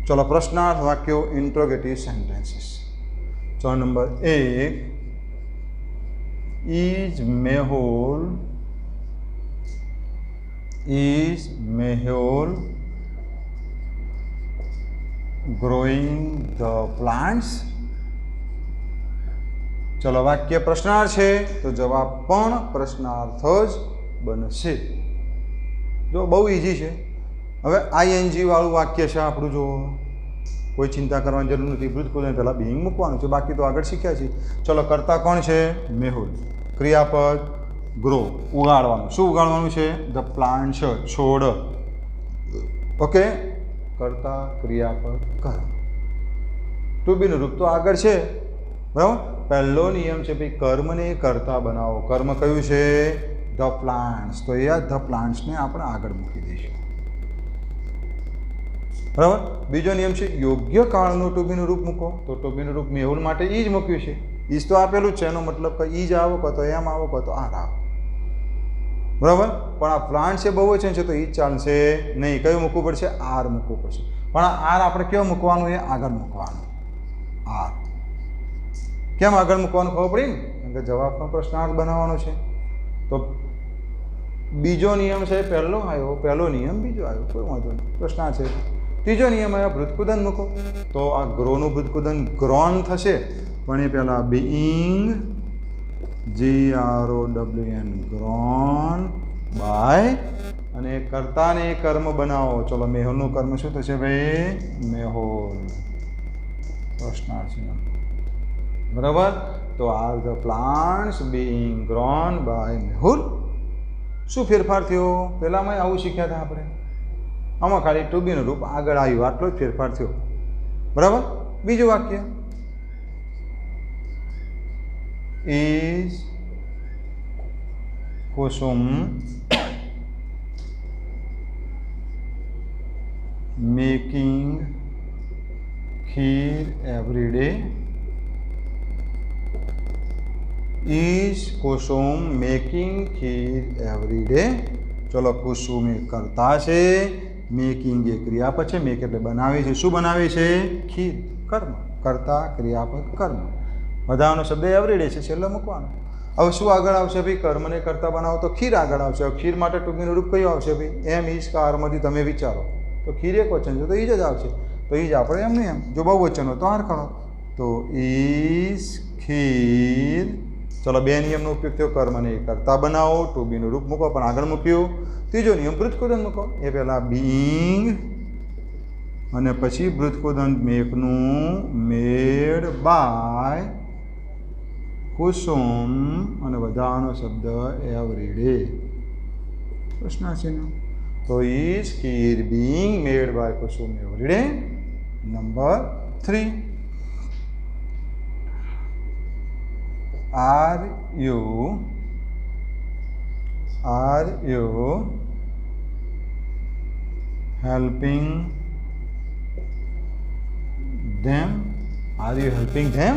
चलो प्रश्नार्थ वाक्यों इंट्रोगेटिव सेंटेंसेस। चलो number 1, is Mehul growing the plants. चलो वाक्य प्रश्नार्थ है तो जवाब पण प्रश्नार्थ ज बनशे। जो बहु इजी है। हवे आईएनजी वाळुं वाक्य छे आपणुं, जो कोई चिंता करवानी जरूर नहीं। भूतपूर्व पहला बीइंग मूकवानुं छे, बाकी तो आगळ शीख्या छे। चलो कर्ता कोण छे? मेहुल। क्रियापद ग्रो, उगाड़वानुं। शुं उगाड़वानुं छे? द प्लांट्स, छोड़। ओके, कर्ता क्रियापद कर्म। टू बी नुं रूप तो आगळ छे, बराबर। पहलो नियम छे भाई कर्म ने कर्ता बनावो। कर्म कयुं छे? The plants. तो ये द प्लांट्स ने आपणे आगळ मूकी दईशुं, बराबर। बीजो नियम छे योग्य काळनुं टू बी नुं रूप मूको। तो टू बी नुं रूप मेहुल माटे ईज मूक्युं छे। ईज तो आपेलुं ज छे, एनो मतलब कि ईज आवो कां तो एम आवो कां तो आर आवो, बराबर। पण आ प्लांट छे बहुवचन छे तो ईज चालशे नहीं। कयुं मूकवुं पड़शे? आर मूकवुं पड़शे। पण आ आर आपणे केवो मूकवानुं? ए आगळ मूकवानुं। आर केम आगळ मूकवानुं खबर पड़ी ने? कारण के जवाब पण प्रश्नार्थ बनाववानो छे। तो बीजो नियम छे पहलो आव्यो, पहलो नियम बीजो आव्यो, कोई वांधो नहीं, प्रश्नार्थ छे। तीजो नियम आव्यो भृतकुदन मूको। तो आ ग्रोनुं भृतकुदन ग्रोन थशे, पण ए पहेला बीइंग GROWN ग्रोन बाय अने कर्ता ने कर्म बनावो। चलो मेहुलनुं कर्म शुं थशे भाई? मेहुल। प्रश्नार्थ छे, बराबर। तो are the plants being grown by Mehul. शुं फेरफार थयो? पहेलामां आवुं शीख्या था आपणे। आमां खाली टू बी नुं रूप आगळ आव्युं, आटलो ज फेरफार थयो, बराबर। बीजुं वाक्य, is Kusum making kheer every day. Is Kusum making kheer every day. चलो कुसुम ए कर्ता छे, मेकिंग ए क्रियापद छे। मेक एटले बनावे छे। शुं बनावे छे? खीर। कर्म, कर्ता क्रियापद कर्म। बधानो शब्द एवरीडे छे, छेल्लो मूकवानो। हवे शुं आगळ आवशे भाई? कर्म ने कर्ता बनावो तो खीर आगळ आवशे। खीर माटे टू बी नुं रूप कयुं आवशे भाई? एम इज का आरमांथी તમે विचारो तो खीर एक वचन छे तो ईज ज आवशे। तो ईज आपणे एम नहीं एम, जो बहुवचन हो तो आर करो। तो इज खीर। चलो बे नियमनो उपयोग थयो। कर्म ने कर्ता बनावो, टू बी नुं रूप मूको पण आगळ मूक्युं। तीजो नियम भृतकुदन मूको। ए पहेला बीइंग अने पछी भृतकुदन मेकनुं मेड बाय कुसुम अने बधानो शब्द एवरीडे। प्रश्न छे ने। तो is kheer being made by Kusum everyday. Number 3, are you helping them? Are you helping them?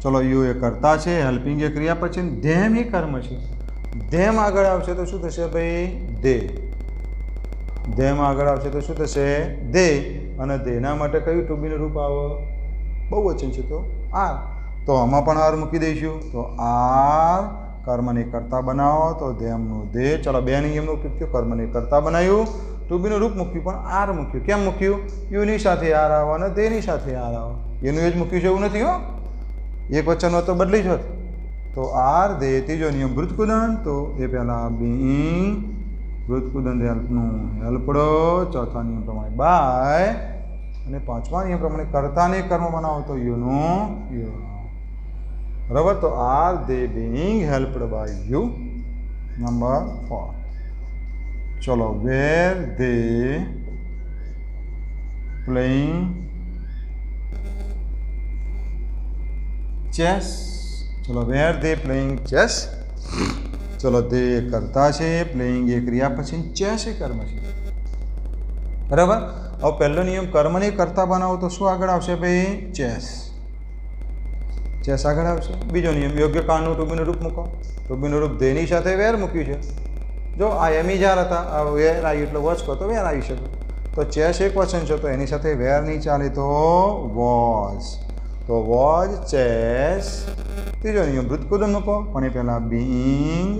चलो यू ए कर्ता छे, हेल्पिंग ए क्रियापद छे, देम ए कर्म छे। देम आगळ आवशे तो शुं थशे भाई? दे। देम आगळ आवशे तो शुं थशे? दे। अने देना माटे कयुं टू बी नुं रूप आवे? बहुवचन छे तो आर। तो आमां पण आर मूकी दईशुं। तो आर कर्म ने कर्ता बनावो तो देमनुं दे। चलो बे नियमनो उपयोग थयो। कर्म ने कर्ता बनाव्युं, टू बी नुं रूप मूक्युं पण आर मूक्युं। केम मूक्युं? युनी साथे आर आवे अने देनी साथे आर आवे। एनुं ए ज मूक्युं छे एवुं नथी हो। एक वचन हो तो बदली ज होत। तो आर दे। तीजो नियम भृतकुदन। तो ए पहेला बीइंग भृतकुदन हेल्पनुं हेल्पडो। चौथा नियम प्रमाणे बाय अने पांचमा नियम प्रमाणे कर्ता ने कर्म बनावो तो युनो यू, बराबर। तो are they being helped by you. Number 4, चलो वेर दे प्लेइंग चेस। चलो वेर दे प्लेइंग चेस। चलो दे करता है, प्लेइंग ए क्रियापद छे, चेस ए कर्म छे, बराबर। अब पहलो नियम कर्म ने करता बनावो तो शुं आगळ आवशे भाई? चेस। चेस आगळ आवशे। बीजो नियम योग्य काळनुं टू बी नुं रूप मूको। टू बी नुं रूप देनी साथे वेर मूक्युं छे। जो आ एमी जार हता, आ वेर आव्युं એટલે वॉच करतो वेर આવી શકે। તો ચેસ એક વચન છે તો એની સાથે વેર નહીં ચાલે તો વોઝ. તો વોઝ ચેસ. ત્રીજો નિયમ ભૃતકુદન મૂકો, પણ એ પહેલાં બીઈંગ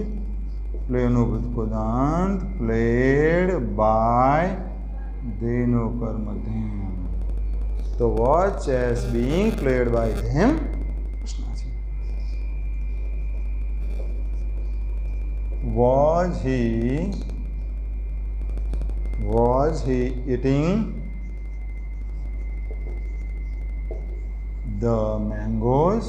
પ્લેનું ભૃતકુદંત પ્લેડ બાય ધેનું કર્મ ધેમ. તો was chess being played by them. Was he eating the mangoes?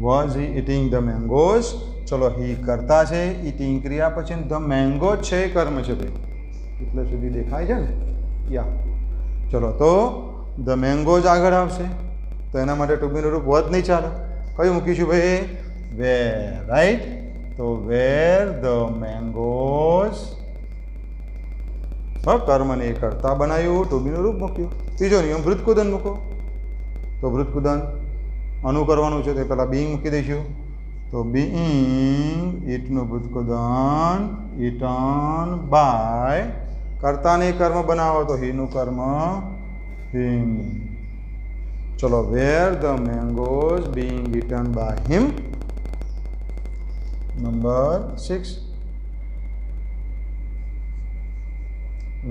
Was he eating the mangoes? ચલો he કરતા છે, eating ક્રિયા પછી the mango છે કર્મ છે ભાઈ, એટલે સુધી દેખાય છે ને યા. ચલો તો the mangoes આગળ આવશે તો એના માટે ટૂંકીનું રૂપ was નહીં ચાલે. કયું મૂકીશું ભાઈ? where, right? તો where the mangoes. કર્મને કરતા બનાવ્યું, ટુબીનું રૂપ મૂક્યું. ત્રીજો નિયમ ભૃતકુદન મૂકો, તો ભૃતકુદન અનુકરવાનું છે તો પહેલાં બીઈંગ મૂકી દઈશું. તો બીઈંગ ઈટનું ભૃતકુદન ઈટન બાય, કર્તાને કર્મ બનાવો તો હીનું કર્મ હિમ. ચલો were the mangoes being eaten by him. Number 6.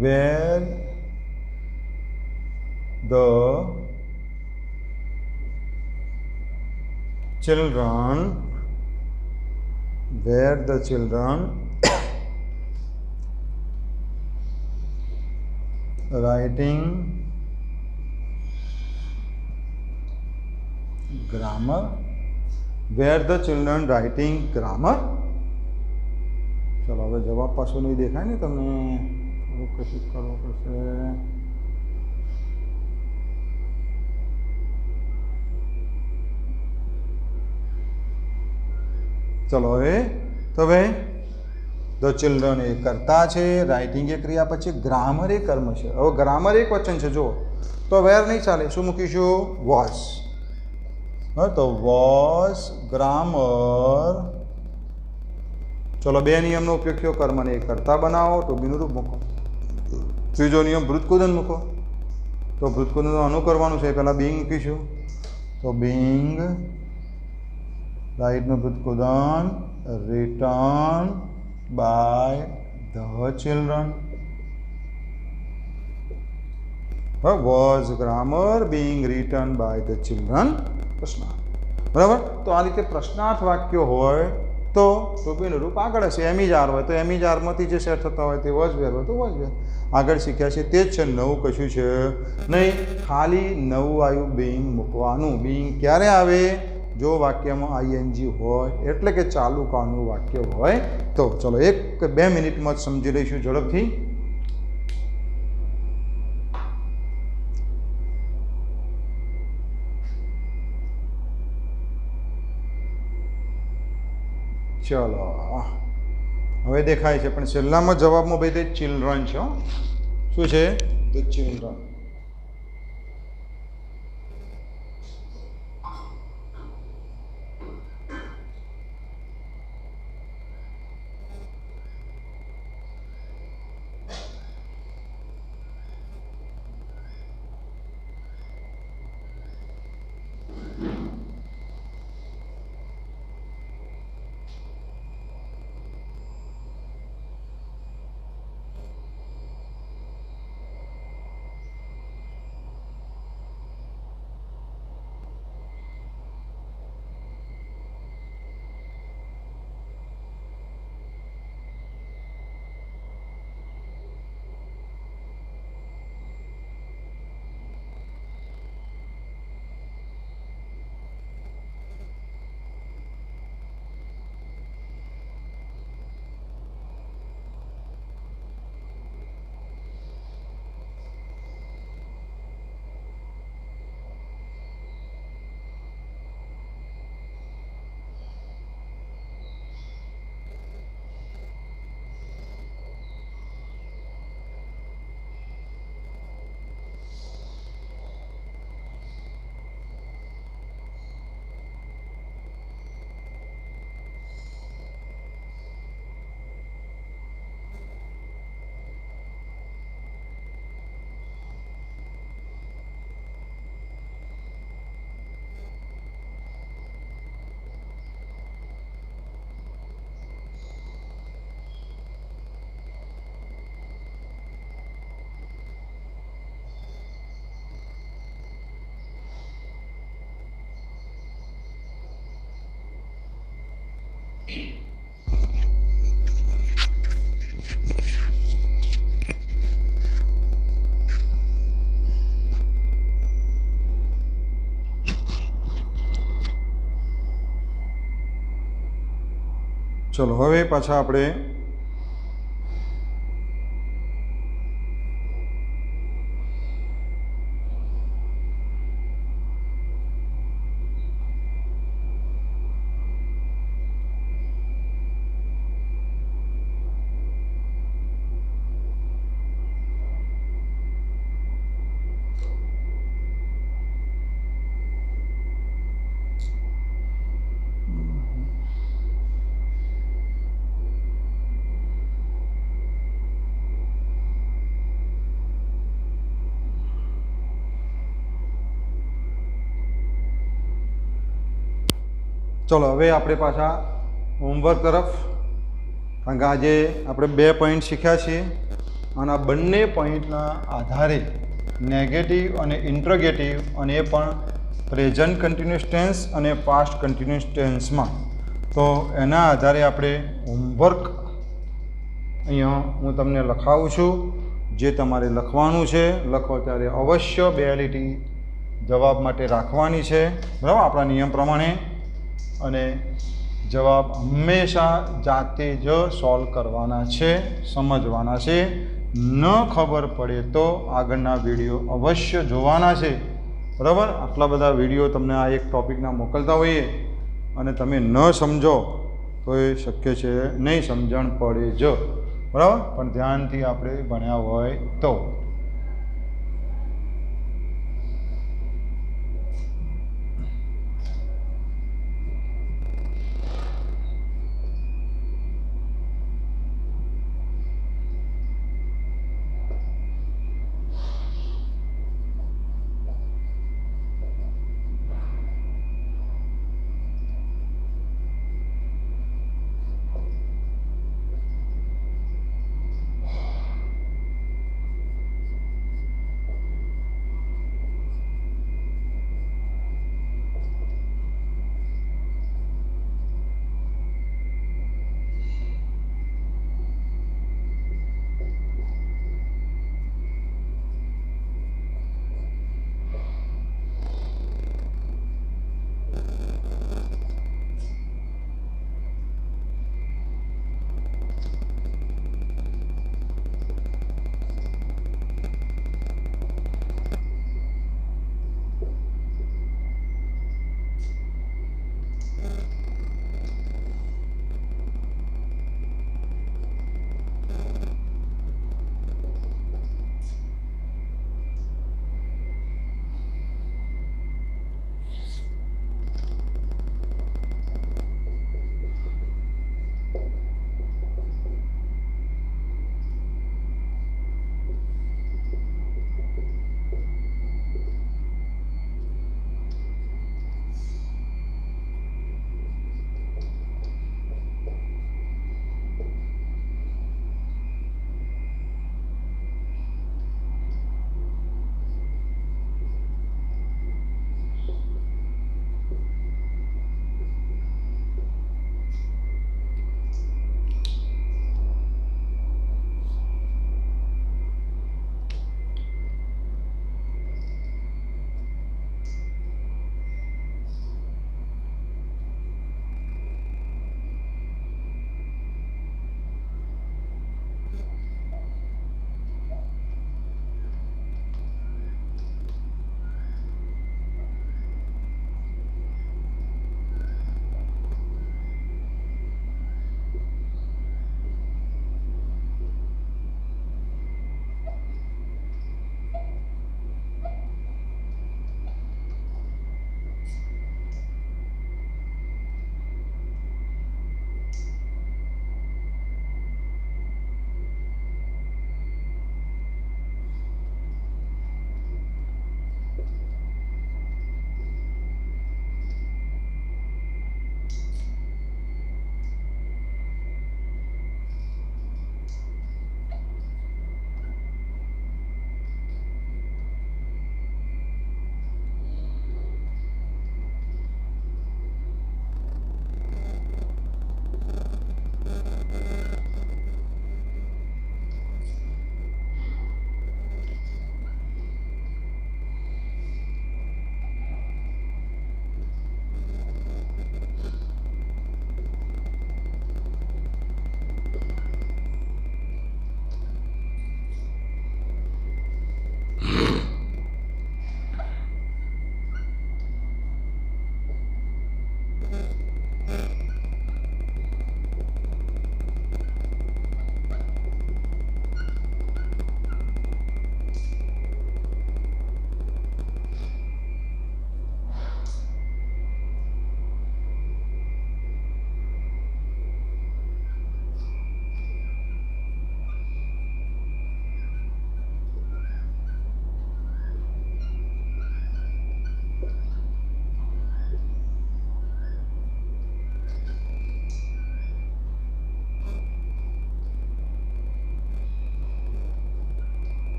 Where the children writing grammar. Where the children writing grammar. ચલો હવે જવાબ પાછો નહીં દેખાય ને તમને, થોડુંક કશું કરવું પડશે. ચલો હવે તો ભાઈ ધ ચિલ્ડ્રન એ કરતા છે, રાઇટિંગ એ ક્રિયા પછી ગ્રામર એ કર્મ છે. હવે ગ્રામર એક વચન છે જુઓ, તો વેર નહીં ચાલે, શું મૂકીશું? વોઝ. તો વોઝ ગ્રામર. ચલો બે નિયમનો ઉપયોગ થયો, કર્મને એ કરતા બનાવો, ટુબીનું રૂપ મૂકો. ત્રીજો નિયમ ભૃતકુદન મૂકો, તો ભૃતકુદન અનુકરવાનું છે, પહેલાં બીઈંગ મૂકીશું. તો બીઈંગ રાઇટનું ભૃતકુદન written by the children. Was grammar being written by the children. પ્રશ્નાર્થ. બરાબર. તો આ રીતે પ્રશ્નાર્થ વાક્યો હોય તો ટુબીનું રૂપ આગળ હશે. એમીજાર હોય તો એમીજારમાંથી જે સેટ થતા હોય તે વોઝ વેર હોય તો વોઝ વેર. આગળ શીખ્યા છે તે જ છે, નવું કશું છે નહીં. ખાલી નવું આવ્યું બીઈંગ મૂકવાનું. બીઈંગ ક્યારે આવે? જો વાક્યમાં આઈએનજી હોય, એટલે કે ચાલુ કાળનું વાક્ય હોય તો. ચલો 1-2 મિનિટમાં જ સમજી લઈશું ઝડપથી. ચલો હવે દેખાય છે, પણ છેલ્લામાં જવાબમાં ભાઈ તે ચિલ્ડ્રન છે. શું છે? The children. ચલો હવે પાછા આપણે ચલો હવે આપણે પાછા હોમવર્ક તરફ, કારણ કે આજે આપણે 2 પોઈન્ટ શીખ્યા છીએ અને આ બંને પોઈન્ટના આધારે નેગેટિવ અને ઇન્ટ્રોગેટિવ, અને એ પણ પ્રેઝન્ટ કન્ટિન્યુઅસ ટેન્સ અને પાસ્ટ કન્ટિન્યુઅસ ટેન્સમાં, તો એના આધારે આપણે હોમવર્ક અહીંયા હું તમને લખાવું છું, જે તમારે લખવાનું છે. લખો ત્યારે અવશ્ય બે લીટી જવાબ માટે રાખવાની છે, બરાબર, આપણા નિયમ પ્રમાણે. અને જવાબ હંમેશા જાતે જ સોલ્વ કરવાના છે, સમજવાના છે. ન ખબર પડે તો આગળના વિડીયો અવશ્ય જોવાના છે, બરાબર. આટલા બધા વિડીયો તમને આ એક ટૉપિકના મોકલતા હોઈએ અને તમે ન સમજો તો એ શક્ય છે નહીં, સમજણ પડે જ, બરાબર, પણ ધ્યાનથી આપણે ભણ્યા હોય તો.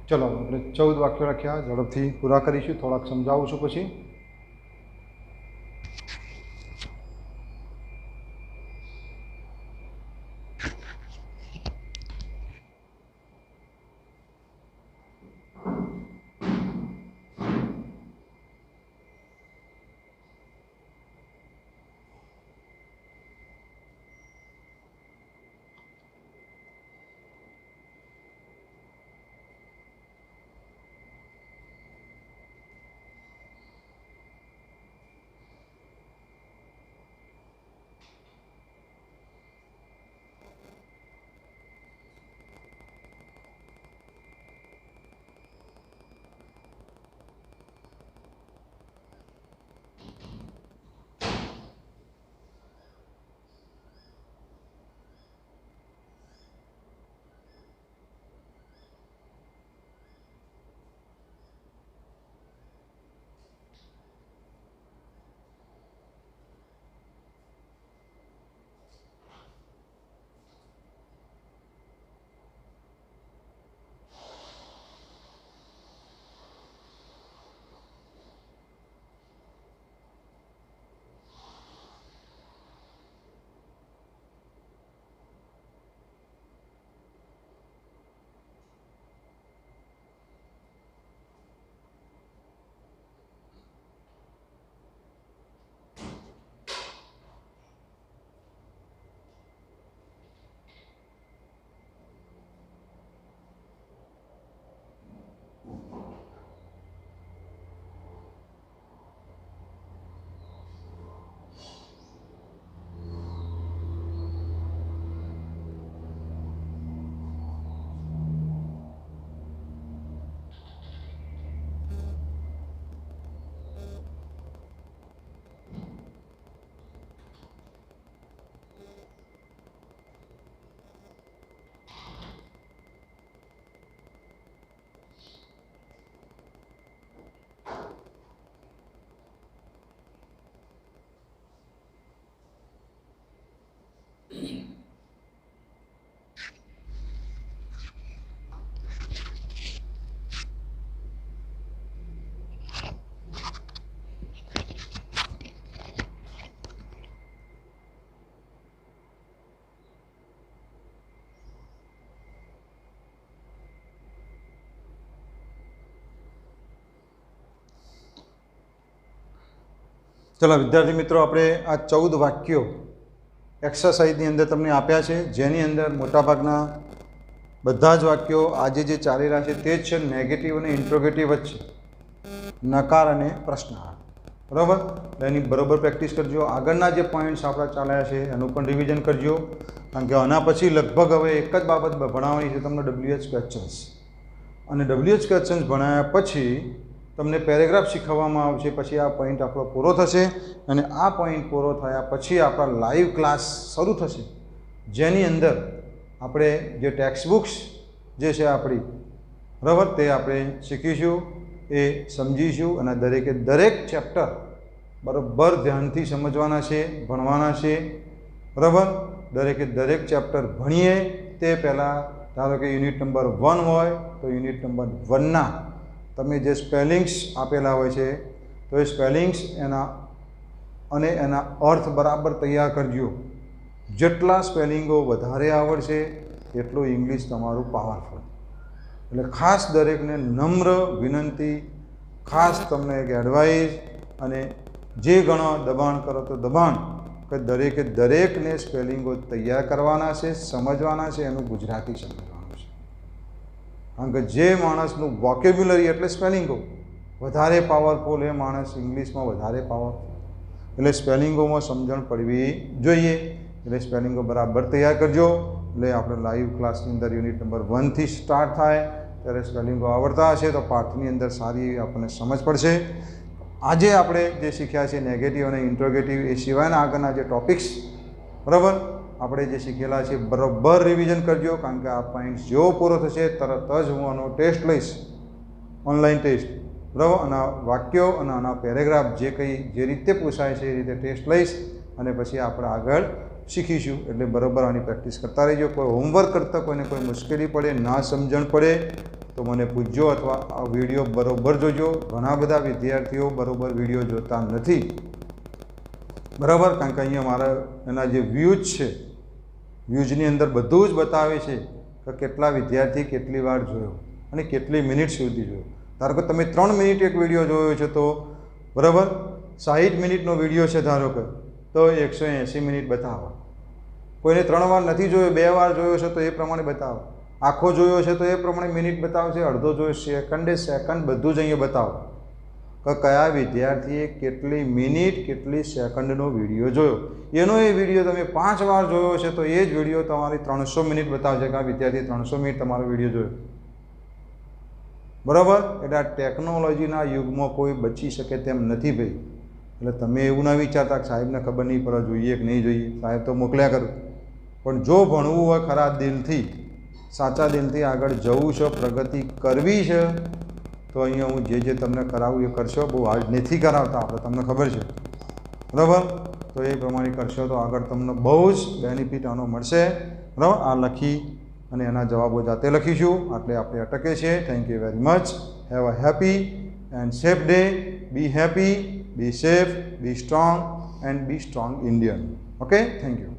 ચલો આપણે 14 વાક્યો લખ્યા, ઝડપથી પૂરા કરીશું. થોડાક સમજાવું છું પછી. ચલો વિદ્યાર્થી મિત્રો, આપણે આ 14 વાક્યો એક્સરસાઇઝની અંદર તમને આપ્યા છે, જેની અંદર મોટાભાગના બધા જ વાક્યો આજે જે ચાલી રહ્યા છે તે જ છે નેગેટિવ અને ઇન્ટ્રોગેટિવ વચ્ચે, નકાર અને પ્રશ્નાર્થ. બરાબર? એની બરાબર પ્રેક્ટિસ કરજો. આગળના જે પોઈન્ટ્સ આપણા ચાલ્યા છે એનું પણ રિવિઝન કરજો, કારણ કે આના પછી લગભગ હવે એક જ બાબત ભણાવવાની છે તમને, WH ક્વેશ્ચન્સ. અને WH ક્વેશ્ચન્સ ભણાવ્યા પછી તમને પેરેગ્રાફ શીખવવામાં આવશે. પછી આ પોઈન્ટ આપણો પૂરો થશે અને આ પોઈન્ટ પૂરો થયા પછી આપણા લાઈવ ક્લાસ શરૂ થશે, જેની અંદર આપણે જે ટેક્સ્ટ બુક્સ જે છે આપણી, બરાબર, તે આપણે શીખીશું, એ સમજીશું અને દરેકે દરેક ચેપ્ટર બરાબર ધ્યાનથી સમજવાના છે, ભણવાના છે. બરાબર? દરેકે દરેક ચેપ્ટર ભણીએ તે પહેલાં ધારો કે યુનિટ નંબર 1 હોય તો યુનિટ નંબર 1ના તમે જે સ્પેલિંગ્સ આપેલા હોય છે તો એ સ્પેલિંગ્સ એના અર્થ બરાબર તૈયાર કરજો. જેટલા સ્પેલિંગો વધારે આવડશે એટલું ઇંગ્લિશ તમારું પાવરફુલ. એટલે ખાસ દરેકને નમ્ર વિનંતી, ખાસ તમને એક એડવાઇસ, અને જે ઘણો દબાણ કરો તો દબાણ, કે દરેકે દરેકને સ્પેલિંગો તૈયાર કરવાના છે, સમજવાના છે, એનું ગુજરાતી સમજવાનું છે. કારણ કે જે માણસનું વોકેબ્યુલરી એટલે સ્પેલિંગો વધારે પાવરફુલ, એ માણસ ઇંગ્લિશમાં વધારે પાવરફુલ. એટલે સ્પેલિંગોમાં સમજણ પડવી જોઈએ. એટલે સ્પેલિંગો બરાબર તૈયાર કરજો. એટલે આપણે લાઈવ ક્લાસની અંદર યુનિટ નંબર 1થી સ્ટાર્ટ થાય ત્યારે સ્પેલિંગો આવડતા હશે તો પાઠની અંદર સારી આપણને સમજ પડશે. આજે આપણે જે શીખ્યા છે નેગેટિવ અને ઇન્ટ્રોગેટિવ, એ સિવાયના આગળના જે ટોપિક્સ, બરાબર, આપણે જે શીખેલા છે બરાબર રિવિઝન કરજો. કારણ કે આ પોઈન્ટ જેવો પૂરો થશે તરત જ હું આનો ટેસ્ટ લઈશ, ઓનલાઈન ટેસ્ટ, બરાબર, અને વાક્યો અને આના પેરેગ્રાફ જે રીતે પૂછાય છે એ રીતે ટેસ્ટ લઈશ અને પછી આપણે આગળ શીખીશું. એટલે બરાબર આની પ્રેક્ટિસ કરતા રહીજો. કોઈ હોમવર્ક કરતાં કોઈને કોઈ મુશ્કેલી પડે, ના સમજણ પડે તો મને પૂછજો અથવા આ વિડીયો બરોબર જોજો. ઘણા બધા વિદ્યાર્થીઓ બરોબર વિડીયો જોતા નથી, બરાબર, કારણ કે અહીંયા મારા એના જે વ્યૂઝ છે, વ્યૂઝની અંદર બધું જ બતાવે છે કે કેટલા વિદ્યાર્થી કેટલી વાર જોયો અને કેટલી મિનિટ સુધી જોયો. ધારો કે તમે 3 મિનિટ એક વિડીયો જોયો છે તો બરાબર 60 મિનિટનો વિડીયો છે ધારો કે, તો 180 મિનિટ બતાવો. કોઈને 3 વાર નથી જોયો, 2 વાર જોયો છે તો એ પ્રમાણે બતાવો. આખો જોયો છે તો એ પ્રમાણે મિનિટ બતાવશે, અડધો જોયો સેકન્ડ બધું જ અહીંયા બતાવો કે કયા વિદ્યાર્થીએ કેટલી મિનિટ કેટલી સેકન્ડનો વિડીયો જોયો. એનો એ વિડીયો તમે 5 વાર જોયો છે તો એ જ વિડીયો તમારી 300 મિનિટ બતાવશે કે આ વિદ્યાર્થીએ 300 મિનિટ તમારો વિડીયો જોયો. બરાબર. એટલે આ ટેકનોલોજીના યુગમાં કોઈ બચી શકે તેમ નથી ભાઈ. એટલે તમે એવું ના વિચારતા કે સાહેબને ખબર નહીં પડે જોઈએ કે નહીં જોઈએ, સાહેબ તો મોકલ્યા કરું. પણ જો ભણવું હોય ખરા દિલથી, સાચા દિલથી આગળ જવું છે, પ્રગતિ કરવી છે, તો અહીંયા હું જે તમને કરાવું એ કરશો. બહુ હાર્ડ નથી કરાવતા આપણે, તમને ખબર છે, બરાબર. તો એ પ્રમાણે કરશો તો આગળ તમને બહુ જ બેનિફિટ આનો મળશે, બરાબર. આ લખી અને એના જવાબો જાતે લખીશું. એટલે આપણે અટકે છે. Thank you very much. Have a happy and safe day. Be happy, be safe, be strong and be strong Indian. Okay, thank you.